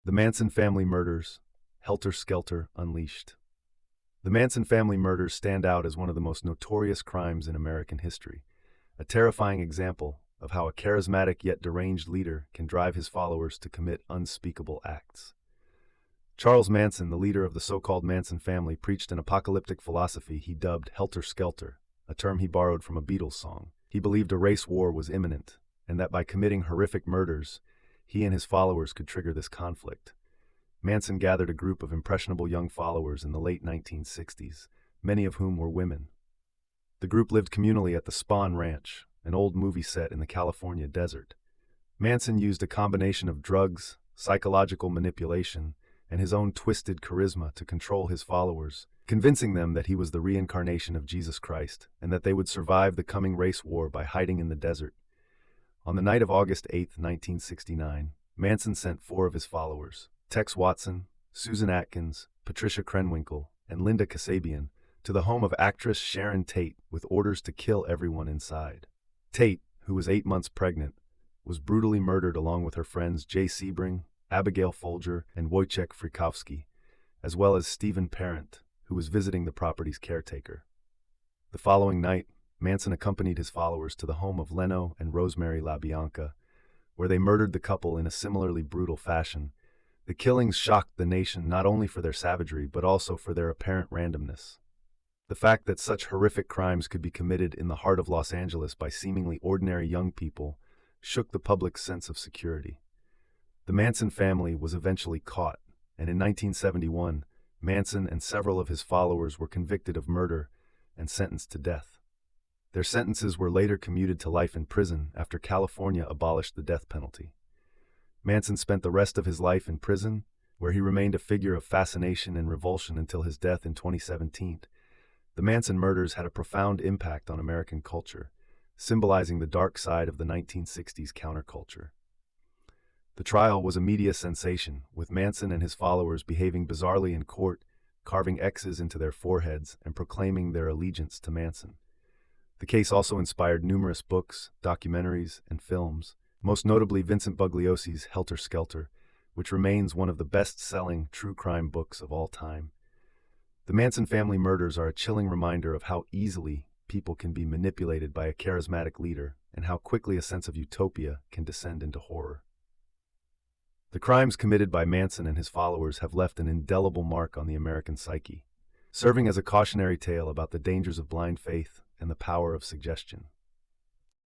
The Manson Family Murders, Helter Skelter Unleashed. The Manson family murders stand out as one of the most notorious crimes in American history, a terrifying example of how a charismatic yet deranged leader can drive his followers to commit unspeakable acts. Charles Manson, the leader of the so-called Manson family, preached an apocalyptic philosophy he dubbed Helter Skelter, a term he borrowed from a Beatles song. He believed a race war was imminent, and that by committing horrific murders, he and his followers could trigger this conflict. Manson gathered a group of impressionable young followers in the late 1960s, many of whom were women. The group lived communally at the Spawn Ranch, an old movie set in the California desert. Manson used a combination of drugs, psychological manipulation, and his own twisted charisma to control his followers, convincing them that he was the reincarnation of Jesus Christ and that they would survive the coming race war by hiding in the desert. On the night of August 8, 1969, Manson sent 4 of his followers, Tex Watson, Susan Atkins, Patricia Krenwinkel, and Linda Kasabian, to the home of actress Sharon Tate with orders to kill everyone inside. Tate, who was 8 months pregnant, was brutally murdered along with her friends Jay Sebring, Abigail Folger, and Wojciech Frykowski, as well as Stephen Parent, who was visiting the property's caretaker. The following night, Manson accompanied his followers to the home of Leno and Rosemary LaBianca, where they murdered the couple in a similarly brutal fashion. The killings shocked the nation not only for their savagery but also for their apparent randomness. The fact that such horrific crimes could be committed in the heart of Los Angeles by seemingly ordinary young people shook the public's sense of security. The Manson family was eventually caught, and in 1971, Manson and several of his followers were convicted of murder and sentenced to death. Their sentences were later commuted to life in prison after California abolished the death penalty. Manson spent the rest of his life in prison, where he remained a figure of fascination and revulsion until his death in 2017. The Manson murders had a profound impact on American culture, symbolizing the dark side of the 1960s counterculture. The trial was a media sensation, with Manson and his followers behaving bizarrely in court, carving X's into their foreheads and proclaiming their allegiance to Manson. The case also inspired numerous books, documentaries, and films, most notably Vincent Bugliosi's Helter Skelter, which remains one of the best-selling true crime books of all time. The Manson family murders are a chilling reminder of how easily people can be manipulated by a charismatic leader and how quickly a sense of utopia can descend into horror. The crimes committed by Manson and his followers have left an indelible mark on the American psyche, serving as a cautionary tale about the dangers of blind faith and the power of suggestion.